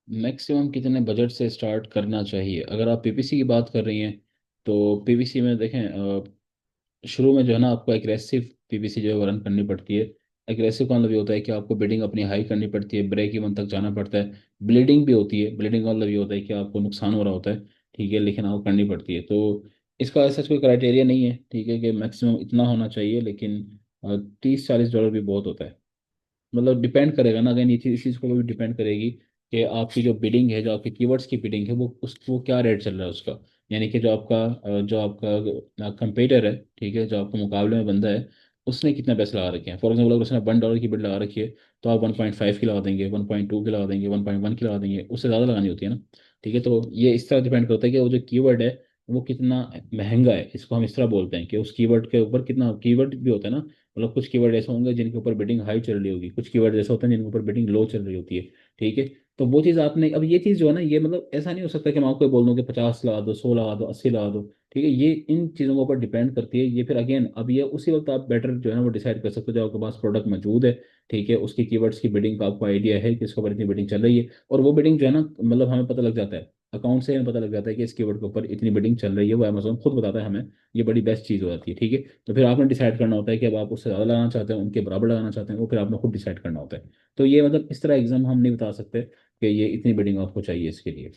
मैक्सिमम कितने बजट से स्टार्ट करना चाहिए? अगर आप पीपीसी की बात कर रही हैं तो पीपीसी में देखें, शुरू में जो है ना आपको एग्रेसिव पीपीसी जो है वो रन करनी पड़ती है। एग्रेसिव का मतलब ये होता है कि आपको बिडिंग अपनी हाई करनी पड़ती है, ब्रेक इवन तक जाना पड़ता है। ब्लीडिंग भी होती है, ब्लीडिंग का मतलब ये होता है कि आपको नुकसान हो रहा होता है, ठीक है, लेकिन आपको करनी पड़ती है। तो इसका ऐसा कोई क्राइटेरिया नहीं है, ठीक है, कि मैक्सिमम इतना होना चाहिए, लेकिन $30-40 भी बहुत होता है। मतलब डिपेंड करेगा ना, अगर ये चीज़ इस चीज़ को भी डिपेंड करेगी कि आपकी जो बिडिंग है, जो आपकी कीवर्ड्स की बिडिंग है, वो उसको क्या रेट चल रहा है उसका। यानी कि जो आपका कंपेटर है, ठीक है, जो आपके मुकाबले में बंदा है, उसने कितना पैसे लगा रखे हैं। फॉर एग्जाम्पल अगर उसने $1 की बिड लगा रखी है, तो आप 1.5 की लगा देंगे, 1.2 की लगा देंगे, 1.1 की लगा देंगे, उससे ज़्यादा लगानी होती है ना। ठीक है, तो ये इस तरह डिपेंड करता है कि वो जो कीवर्ड है वो कितना महंगा है। इसको हम इस तरह बोलते हैं कि उस कीवर्ड के ऊपर कितना, कीवर्ड भी होता है ना, मतलब कुछ कीवर्ड ऐसे होंगे जिनके ऊपर बिडिंग हाई चल रही होगी, कुछ कीवर्ड ऐसे होते हैं जिनके ऊपर बिडिंग लो चल रही होती है, ठीक है। तो वो चीज़ आपने, अब ये चीज़ जो है ना, ये मतलब ऐसा नहीं हो सकता कि मैं आपको बोल दूं कि 50 लगा दो, 100 लगा दो, 80 लगा दो, ठीक है। ये इन चीज़ों के ऊपर डिपेंड करती है। ये फिर अगेन, अब ये उसी वक्त आप बेटर जो है ना वो डिसाइड कर सकते हो जब आपके पास प्रोडक्ट मौजूद है, ठीक है, उसकी कीवर्ड्स की बिडिंग का आपको आइडिया है कि इसके ऊपर इतनी बिडिंग चल रही है। और वो बिडिंग जो है ना, मतलब हमें पता लग जाता है, अकाउंट से हमें पता लग जाता है कि इस कीवर्ड के ऊपर इतनी बिडिंग चल रही है, वो अमेजोन खुद बताता है हमें। ये बड़ी बेस्ट चीज़ हो जाती है, ठीक है। तो फिर आपने डिसाइड करना होता है कि अब आप उससे ज़्यादा लगाना चाहते हैं, उनके बराबर लगाना चाहते हैं, वो फिर आपने खुद डिसाइड करना होता है। तो ये मतलब इस तरह एग्जाम हम नहीं बता सकते कि ये इतनी बिडिंग आपको चाहिए इसके लिए।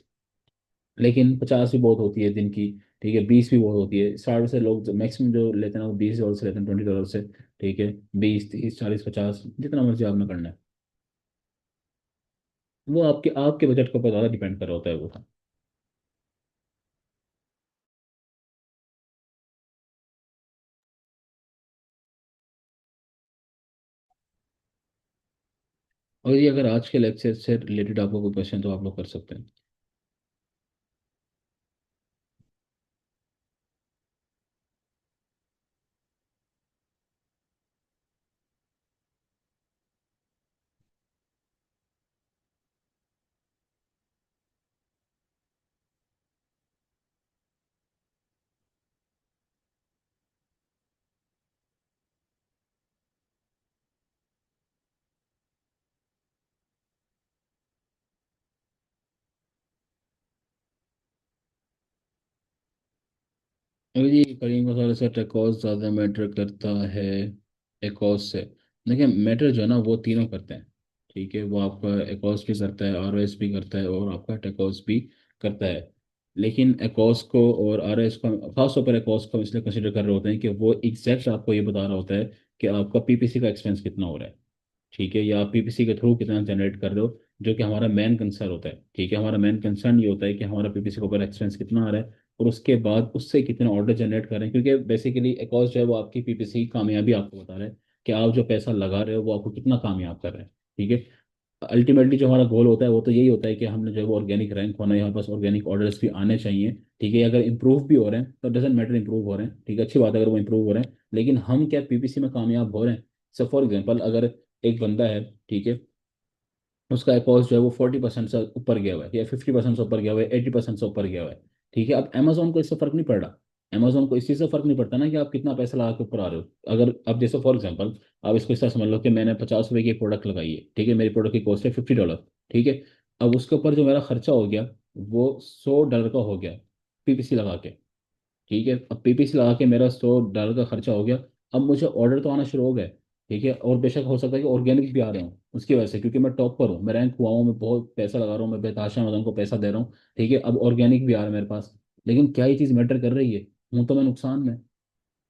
लेकिन 50 भी बहुत होती है दिन की, ठीक है, 20 भी बहुत होती है। स्टार्ट से लोग मैक्सिमम जो लेते हैं वो $20 से लेते हैं, $20 से, ठीक है। 20, 30, 40, 50 जितना मर्जी आपने करना है, वो आपके आपके बजट के ऊपर ज़्यादा डिपेंड कर रहा होता है वो। और ये अगर आज के लेक्चर से रिलेटेड आपको कोई क्वेश्चन तो आप लोग कर सकते हैं। अगर जी करीम मसाले से टेकोस ज़्यादा मैटर करता है एकॉस से? देखिए, मैटर जो है ना वो तीनों करते हैं, ठीक है। वो आपका एकॉस भी करता है, आरओएस भी करता है, और आपका टेकोस भी करता है। लेकिन एकॉस को और आरओएस को, खासतौर पर एकॉस को इसलिए कंसिडर कर रहे होते हैं कि वो एग्जैक्ट आपको ये बता रहा होता है कि आपका पीपीसी का एक्सपेंस कितना हो रहा है, ठीक है, या आप पीपीसी के थ्रू कितना जनरेट कर रहे हो, जो कि हमारा मेन कंसर्न होता है, ठीक है। हमारा मेन कंसर्न ये होता है कि हमारा पीपीसी के ऊपर एक्सपेंस कितना आ रहा है, और उसके बाद उससे कितने ऑर्डर जनरेट कर रहे हैं। क्योंकि बेसिकली एक कॉस्ट जो है वो आपकी पीपीसी की कामयाबी आपको बता रहा है कि आप जो पैसा लगा रहे हो वो आपको कितना कामयाब कर रहे हैं, ठीक है। अल्टीमेटली जो हमारा गोल होता है वो तो यही होता है कि हमने जो है वो ऑर्गेनिक रैंक होना है, हमारे पास ऑर्गेनिक ऑर्डर्स भी आने चाहिए, ठीक है। अगर इंप्रूव भी हो रहे हैं तो डजेंट मैटर, इंप्रूव हो रहे हैं, ठीक है, अच्छी बात है अगर वो इंप्रूव हो रहे हैं, लेकिन हम क्या पीपीसी में कामयाब हो रहे हैं। सो फॉर एग्जाम्पल, अगर एक बंदा है, ठीक है, उसका कॉस्ट जो है वो 40% से ऊपर गया हुआ है, या 50% से ऊपर गया हुआ है, 80% से ऊपर गया हुआ है, ठीक है। अब अमेजोन को इससे फर्क नहीं पड़ रहा। अमेजोन को इस चीज़ से फर्क नहीं पड़ता ना कि आप कितना पैसा लगा के ऊपर आ रहे हो। अगर अब जैसे फॉर एग्जांपल, आप इसको इस तरह समझ लो कि मैंने ₹50 की एक प्रोडक्ट लगाई है, ठीक है, मेरी प्रोडक्ट की कॉस्ट है $50, ठीक है। अब उसके ऊपर जो मेरा खर्चा हो गया वो $100 का हो गया, पीपीसी लगा के, ठीक है। अब पीपीसी लगा के मेरा $100 का खर्चा हो गया। अब मुझे ऑर्डर तो आना शुरू हो गए, ठीक है, और बेशक हो सकता है कि ऑर्गेनिक भी आ रहे हूँ उसकी वजह से, क्योंकि मैं टॉप पर हूँ, मैं रैंक हुआ हूँ, मैं बहुत पैसा लगा रहा हूँ, मैं बेताशा मैं उनको पैसा दे रहा हूँ, ठीक है। अब ऑर्गेनिक भी आ रहा है मेरे पास, लेकिन क्या ये चीज़ मैटर कर रही है? हूँ तो मैं नुकसान में।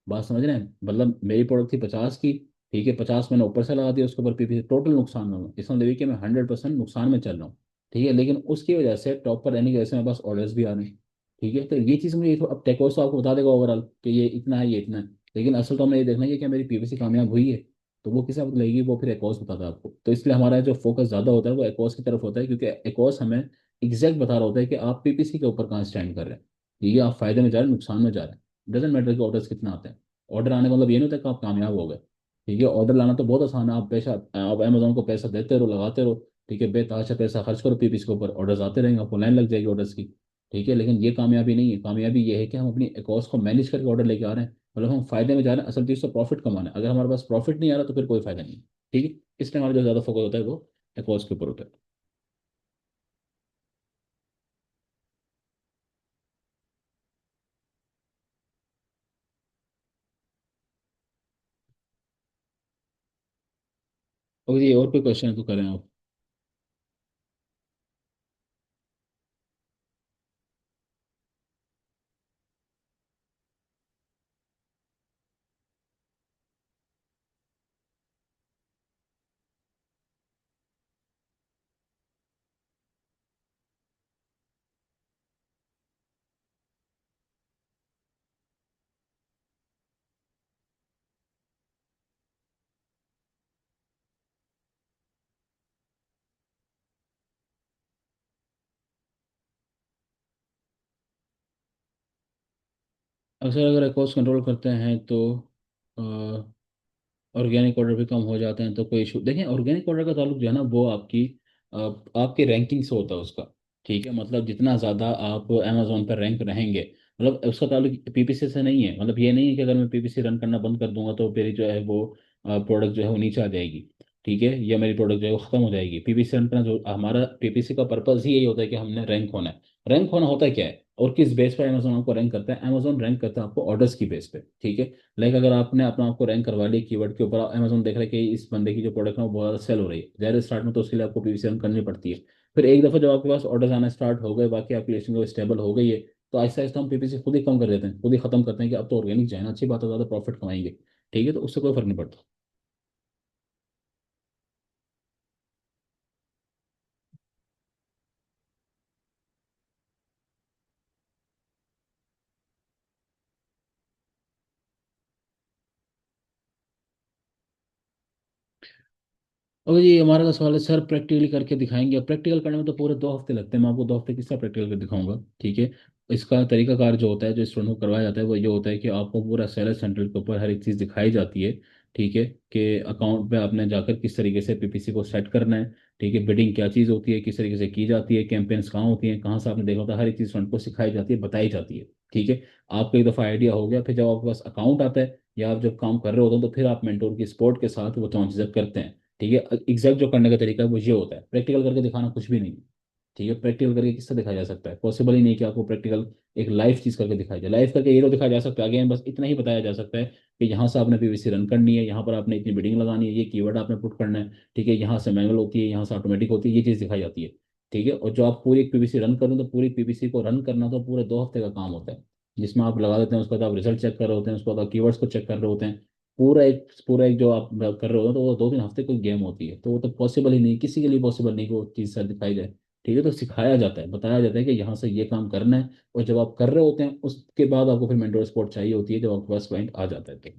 बात समझ रहे हैं? मतलब मेरी प्रोडक्ट थी 50 की, ठीक है, 50 मैंने ऊपर से लगा दिया उसके ऊपर पीपीसी, टोटल नुकसान में हूँ। इसमें देखिए कि मैं 100% नुकसान में चल रहा हूँ, ठीक है, लेकिन उसकी वजह से टॉप पर रहने की वजह से मेरे पास ऑर्डर्स भी आ रहे हैं, ठीक है। तो ये चीज़ मुझे अब टेकोस तो आपको बता देगा ओवरऑल कि ये इतना है, ये इतना है, लेकिन असल तो हमने ये देखना है कि क्या मेरी पीपीसी कामयाब हुई है। तो वो किस वक्त लगेगी वो फिर एकॉस बताता है आपको। तो इसलिए हमारा जो फोकस ज़्यादा होता है वो एकॉस की तरफ होता है, क्योंकि एकॉस हमें एग्जैक्ट बता रहा होता है कि आप पीपीसी के ऊपर कहाँ स्टैंड कर रहे हैं। ठीक है, आप फायदे में जा रहे हैं नुकसान में जा रहे हैं, डजेंट मैटर कि ऑर्डर्स कितना आते हैं। ऑर्डर आने का मतलब ये नहीं होता कि आप कामयाब हो गए। ठीक है, ऑर्डर लाना तो बहुत आसान है, आप अमेजोन को पैसा देते रहो, लगाते रहो। ठीक है, बेतहाशा पैसा खर्च करो पीपीसी के ऊपर, ऑर्डर्स आते रहेंगे, आपको लाइन लग जाएगी ऑर्डर्स की। ठीक है, लेकिन ये कामयाबी नहीं है। कामयाबी ये है कि हम अपनी कॉस्ट को मैनेज करके ऑर्डर लेके आ रहे हैं, मतलब हम फायदे में जा रहे हैं। असल चीज़ तो प्रॉफिट कमाना है, अगर हमारे पास प्रॉफिट नहीं आ रहा तो फिर कोई फायदा नहीं है। ठीक है, इसलिए हमारा जो ज़्यादा फोकस होता है वो कॉस्ट के ऊपर होता है। और ये और कोई क्वेश्चन है तो करें आप। अक्सर अगर कॉस्ट कंट्रोल करते हैं तो ऑर्गेनिक ऑर्डर भी कम हो जाते हैं, तो कोई इशू। देखिए, ऑर्गेनिक ऑर्डर का ताल्लुक जो है ना वो अ, आपकी रैंकिंग से होता है उसका। ठीक है, मतलब जितना ज़्यादा आप अमेजोन पर रैंक रहेंगे, मतलब उसका ताल्लुक पीपीसी से नहीं है। मतलब ये नहीं है कि अगर मैं पीपीसी रन करना बंद कर दूंगा तो मेरी जो है वो प्रोडक्ट जो है वो नीचे आ जाएगी। ठीक है, या मेरी प्रोडक्ट जो है वो खत्म हो जाएगी। पीपीसी रन करना, जो हमारा पीपीसी का पर्पज ही यही होता है कि हमने रैंक होना है। रैंक होना होता है क्या है और किस बेस पर अमेजोन आपको रैंक करता है? अमेजोन रैंक करता है आपको ऑर्डर्स की बेस पे। ठीक है, लाइक अगर आपने अपना आपको रैंक करवा लिया कीवर्ड के ऊपर, अमेजोन देख रहा है कि इस बंदे की जो प्रोडक्ट है वो बहुत ज़्यादा सेल हो रही है, ज़्यादा स्टार्ट में तो उसके लिए आपको पीवीसी रन करनी पड़ती है। फिर एक दफ़ा जब आपके पास ऑर्डर्स आना स्टार्ट हो गए, बाकी आपकी लिस्टिंग स्टेबल हो गई है, तो आहिस्ता आहिस्ता हम पीपीसी खुद ही कम कर देते हैं, खुद ही खत्म करते हैं कि अब तो ऑर्गेनिक जाए ना, अच्छी बात है, ज़्यादा प्रॉफिट कमाएंगे। ठीक है, तो उससे कोई फर्क नहीं पड़ता। और ये हमारा का सवाल है सर, प्रैक्टिकली करके दिखाएंगे? अब प्रैक्टिकल करने में तो पूरे 2 हफ्ते लगते हैं, मैं आपको 2 हफ्ते किस तरह प्रैक्टिकल कर दिखाऊंगा? ठीक है, इसका तरीकाकार जो होता है, जो स्टूडेंट को करवाया जाता है वो ये होता है कि आपको पूरा सेलर सेंटर के ऊपर हर एक चीज़ दिखाई जाती है। ठीक है, कि अकाउंट पे आपने जाकर किस तरीके से पीपीसी को सेट करना है। ठीक है, बिडिंग क्या चीज़ होती है, किस तरीके से की जाती है, कैंपेन्स कहाँ होती हैं, कहाँ से आपने देखा होता है, हर एक चीज़ स्टूडेंट को सिखाई जाती है, बताई जाती है। ठीक है, आपको एक दफ़ा आइडिया हो गया, फिर जब आपके पास अकाउंट आता है या आप जब काम कर रहे होते हैं तो फिर आप मेंटोर की सपोर्ट के साथ वो तमाम चीज़ें करते हैं। ठीक है, एग्जैक्ट जो करने का तरीका है वो ये होता है, प्रैक्टिकल करके दिखाना कुछ भी नहीं है। ठीक है, प्रैक्टिकल करके किससे दिखाया जा सकता है? पॉसिबल ही नहीं कि आपको प्रैक्टिकल एक लाइव चीज करके दिखाया जाए। लाइव करके ये तो दिखाया जा सकता है, अगेन बस इतना ही बताया जा सकता है कि यहाँ से आपने पीवीसी रन करनी है, यहाँ पर आपने इतनी बिडिंग लगानी है, ये कीवर्ड आपने पुट करना है। ठीक है, यहाँ से मैनुअल होती है, यहाँ से ऑटोमेटिक होती है, ये चीज़ दिखाई जाती है। ठीक है, और जो आप पूरी एक पीवीसी रन करें तो पूरी पीवीसी को रन करना तो पूरे 2 हफ्ते का काम होता है, जिसमें आप लगा देते हैं, उसके बाद आप रिजल्ट चेक कर रहे होते हैं, उसके बाद आप कीवर्ड्स को चेक कर रहे होते हैं। पूरा एक जो आप कर रहे हो तो वो 2-3 हफ्ते कोई गेम होती है, तो वो तो पॉसिबल ही नहीं, किसी के लिए पॉसिबल नहीं कि वो चीज़ सर दिखाई जाए। ठीक है, तो सिखाया जाता है, बताया जाता है कि यहाँ से ये काम करना है। और जब आप कर रहे होते हैं उसके बाद आपको फिर मेंटोर सपोर्ट चाहिए होती है, जब आपके पास क्लाइंट आ जाता है तो।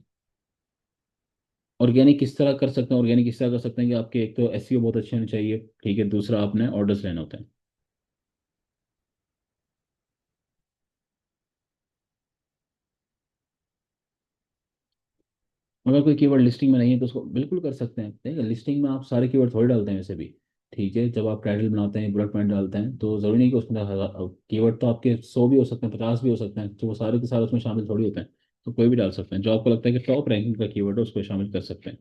ऑर्गेनिक किस तरह कर सकते हैं? ऑर्गेनिक किस तरह कर सकते हैं कि आपके एक तो एसईओ बहुत अच्छे होने चाहिए। ठीक है, दूसरा आपने ऑर्डर्स लेने होते हैं। अगर कोई कीवर्ड लिस्टिंग में नहीं है तो उसको बिल्कुल कर सकते हैं। ठीक है, लिस्टिंग में आप सारे कीवर्ड थोड़ी डालते हैं वैसे भी। ठीक है, जब आप टाइटल बनाते हैं, बुलेट पॉइंट डालते हैं, तो जरूरी नहीं कि उसमें कीवर्ड तो आपके 100 भी हो सकते हैं, 50 भी हो सकते हैं, तो वो सारे के सारे उसमें शामिल थोड़ी होते हैं। तो कोई भी डाल सकते हैं, जो आपको लगता है कि टॉप रैंकिंग का कीवर्ड है उसको शामिल कर सकते हैं।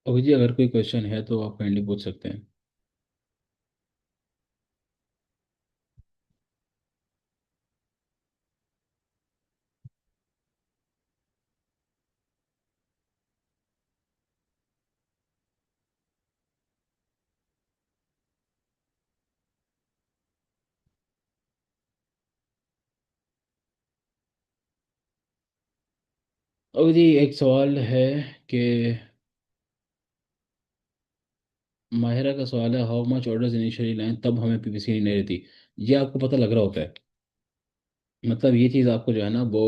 ओके जी, अगर कोई क्वेश्चन है तो आप काइंडली पूछ सकते हैं। ओके जी, एक सवाल है कि माहिरा का सवाल है, how much orders initially line तब हमें पीपीसी नहीं रहती। ये आपको पता लग रहा होता है, मतलब ये चीज़ आपको जो है ना वो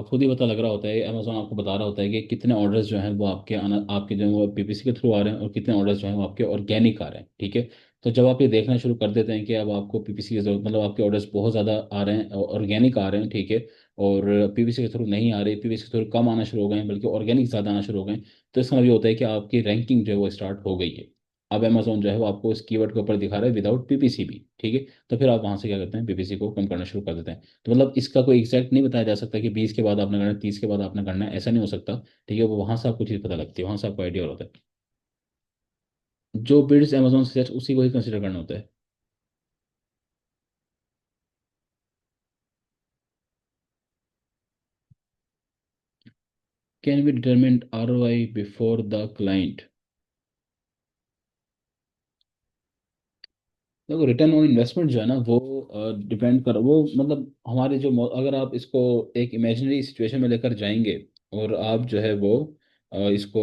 खुद ही पता लग रहा होता है। अमेजोन आपको बता रहा होता है कि कितने ऑर्डर्स जो हैं वो आपके आना, आपके जो है वो पीपीसी के थ्रू आ रहे हैं, और कितने ऑर्डर्स जो हैं वो आपके ऑर्गेनिक आ रहे हैं। ठीक है। तो जब आप ये देखना शुरू कर देते हैं कि अब आपको पीपीसी की जरूरत, मतलब आपके ऑर्डर्स बहुत ज़्यादा आ रहे हैं, ऑर्गेनिक आ रहे हैं, ठीक है, और पीपीसी के थ्रू नहीं आ रहे, पीपीसी के थ्रू कम आना शुरू हो गए हैं, बल्कि ऑर्गेनिक ज़्यादा आना शुरू हो गए हैं, तो इसका मतलब ये होता है कि आपकी रैंकिंग जो है वो स्टार्ट हो गई है। अब अमेजोन जो है वो आपको इस कीवर्ड के ऊपर दिखा रहा है विदाउट पीपीसी भी, ठीक है। तो फिर आप वहाँ से क्या करते हैं, पीपीसी को कम करना शुरू कर देते हैं। तो मतलब इसका कोई एग्जैक्ट नहीं बताया जा सकता कि 20 के बाद आपने करना है, 30 के बाद आपने करना है, ऐसा नहीं हो सकता। ठीक है, वो वहां से आपको चीज़ पता लगती है, वहां से आपको आइडिया होता है। जो बिड्स अमेजोन सजेस्ट उसी को ही कंसिडर करना होता है। Can be determined ROI before the client. देखो, रिटर्न ऑन इन्वेस्टमेंट जो है ना वो डिपेंड कर वो, मतलब हमारे जो अगर आप इसको एक इमेजिनरी सिचुएशन में लेकर जाएंगे, और आप जो है वो इसको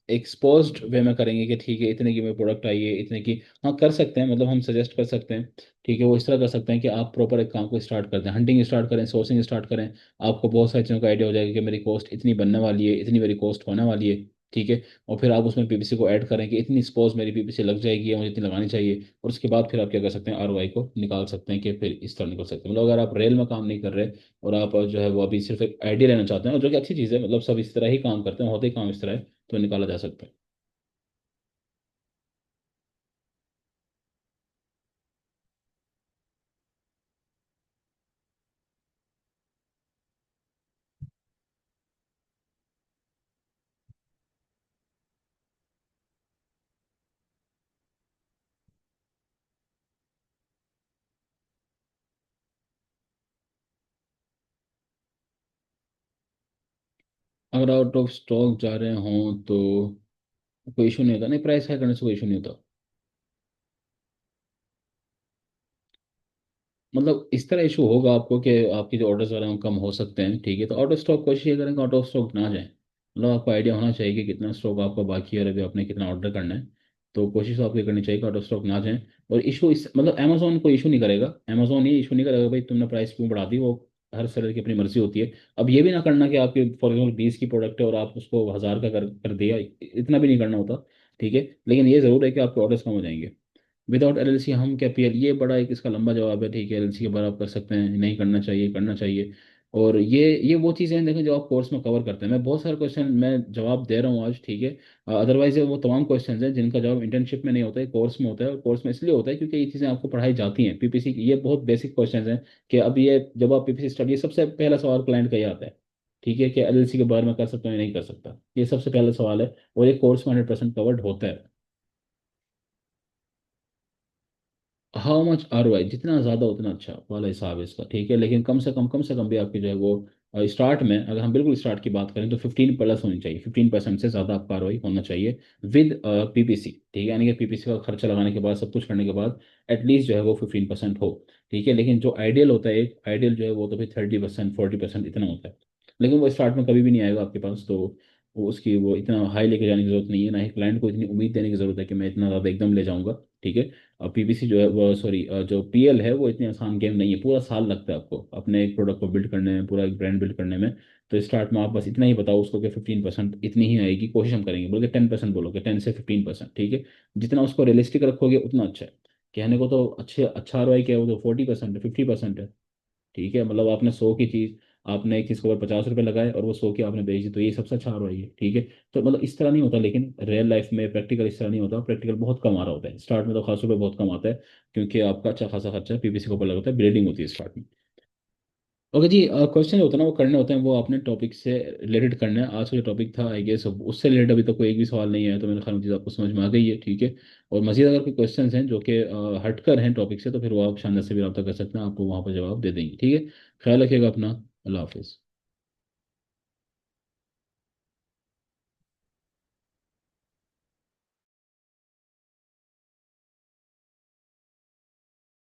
एक्सपोज्ड वे में करेंगे कि ठीक है इतने की मेरी प्रोडक्ट आई है, इतने की। हाँ, कर सकते हैं, मतलब हम सजेस्ट कर सकते हैं। ठीक है, वो इस तरह कर सकते हैं कि आप प्रॉपर एक काम को स्टार्ट कर दें, हंटिंग स्टार्ट करें, सोर्सिंग स्टार्ट करें। आपको बहुत सारी चीज़ों का आइडिया हो जाएगा कि मेरी कॉस्ट इतनी बनने वाली है, इतनी मेरी कॉस्ट होने वाली है। ठीक है। और फिर आप उसमें पीपीसी को ऐड करें कि इतनी सपोज मेरी पीपीसी लग जाएगी या मुझे इतनी लगानी चाहिए, और उसके बाद फिर आप क्या कर सकते हैं, ROI को निकाल सकते हैं कि फिर इस तरह निकल सकते हैं। मतलब अगर आप रेल में काम नहीं कर रहे, और आप जो है वो अभी सिर्फ एक आइडिया लेना चाहते हैं, और जो कि अच्छी चीज़ है, मतलब सब इस तरह ही काम करते हैं, होते ही काम इस तरह है, तो निकाला जा सकता है। अगर आउट ऑफ स्टॉक जा रहे हों तो कोई इशू नहीं होता, नहीं, प्राइस हाई करने से कोई इशू नहीं होता। मतलब इस तरह इशू होगा आपको कि आपके जो ऑर्डर्स वगैरह हैं वो कम हो सकते हैं, ठीक है, तो आउट ऑफ स्टॉक कोशिश ये करें कि आउट ऑफ स्टॉक ना जाए। मतलब आपको आइडिया होना चाहिए कि कितना स्टॉक आपका बाकी है, और अभी आपने कितना ऑर्डर करना है। तो कोशिश तो आपकी करनी चाहिए कि आउट ऑफ स्टॉक ना जाए। और इशू इस, मतलब अमेजोन कोई इशू नहीं करेगा, अमेजोन ये इशू नहीं करेगा भाई तुमने प्राइस क्यों बढ़ा दी, वो हर सेलर की अपनी मर्जी होती है। अब ये भी ना करना कि आपके फॉर एग्जाम्पल 20 की प्रोडक्ट है और आप उसको 1000 का कर दिया, इतना भी नहीं करना होता। ठीक है। लेकिन ये जरूर है कि आपके ऑर्डर्स कम हो जाएंगे। विदाउट LLC हम क्या PL, ये बड़ा एक इसका लंबा जवाब है। ठीक है, LLC के बारे आप कर सकते हैं, नहीं करना चाहिए, करना चाहिए। और ये वो चीज़ें हैं देखें जो आप कोर्स में कवर करते हैं। मैं बहुत सारे क्वेश्चन मैं जवाब दे रहा हूँ आज, ठीक है। अदरवाइज वो तमाम क्वेश्चंस हैं जिनका जवाब इंटर्नशिप में नहीं होता है, कोर्स में होता है, और कोर्स में इसलिए होता है क्योंकि ये चीज़ें आपको पढ़ाई जाती हैं। पीपीसी की ये बहुत बेसिक क्वेश्चंस हैं कि अब ये जब आप पीपीसी स्टडी, ये सबसे पहला सवाल क्लाइंट का ही आता है। ठीक है, कि LLC के बारे में कर सकता हूँ या नहीं कर सकता, ये सबसे पहला सवाल है, और ये कोर्स में 100% कवर्ड होता है। हाउ मच ROI, जितना ज़्यादा उतना अच्छा वाला हिसाब है इसका। ठीक है, लेकिन कम से कम भी आपकी जो है वो स्टार्ट में, अगर हम बिल्कुल स्टार्ट की बात करें तो 15 प्लस होनी चाहिए, 15% से ज़्यादा आपका ROI होना चाहिए विद पीपीसी। ठीक है, यानी कि पीपीसी का खर्चा लगाने के बाद, सब कुछ करने के बाद एटलीस्ट जो है वो 15% हो। ठीक है, लेकिन जो आइडियल होता है, एक आइडियल जो है वो तो फिर 30%, 40% इतना होता है। लेकिन वो स्टार्ट में कभी भी नहीं आएगा आपके पास, तो वो उसकी वो इतना हाई लेके जाने की जरूरत नहीं है, ना ही क्लाइंट को इतनी उम्मीद देने की जरूरत है कि मैं इतना ज़्यादा एकदम ले जाऊंगा। ठीक है। और पीपीसी जो है वो, सॉरी, जो PL है वो इतनी आसान गेम नहीं है, पूरा साल लगता है आपको अपने एक प्रोडक्ट को बिल्ड करने में, पूरा एक ब्रांड बिल्ड करने में। तो स्टार्ट में आप बस इतना ही बताओ उसको कि 15% इतनी ही आएगी, कोशिश हम करेंगे, बोल के 10% बोलोगे, 10 से 15%। ठीक है। जितना उसको रियलिस्टिक रखोगे उतना अच्छा है। कहने को तो अच्छे अच्छा ROI क्या है, वो तो 40% है, 50% है। ठीक है, मतलब आपने 100 की चीज़, आपने एक चीज़ के ऊपर 50 रुपये लगाए और वो 100 की आपने बेच दी, तो ये सबसे अच्छा ROI है। ठीक है। तो मतलब इस तरह नहीं होता, लेकिन रियल लाइफ में प्रैक्टिकल इस तरह नहीं होता, प्रैक्टिकल बहुत कम आ रहा होता है स्टार्ट में, तो खास रुपये बहुत कम आता है, क्योंकि आपका अच्छा खासा खर्चा पीपीसी के ऊपर लगता है, ब्रीडिंग होती है स्टार्ट में। ओके जी, क्वेश्चन होता है ना वो करने होते हैं, वो अपने टॉपिक से रिलेटेड करना है। आज का जो टॉपिक था आई गेस उससे रिलेटेड अभी तक कोई एक भी सवाल नहीं आया, तो मेरे ख्याल में चीज़ आपको समझ में आ गई है, ठीक है। और मजीद अगर कोई क्वेश्चंस हैं जो कि हटकर हैं टॉपिक से, तो फिर वो आप शानदार से भी रब्ता कर सकते हैं, आपको वहाँ पर जवाब दे देंगे, ठीक है। ख्याल रखिएगा अपना। अल्लाह हाफिज़।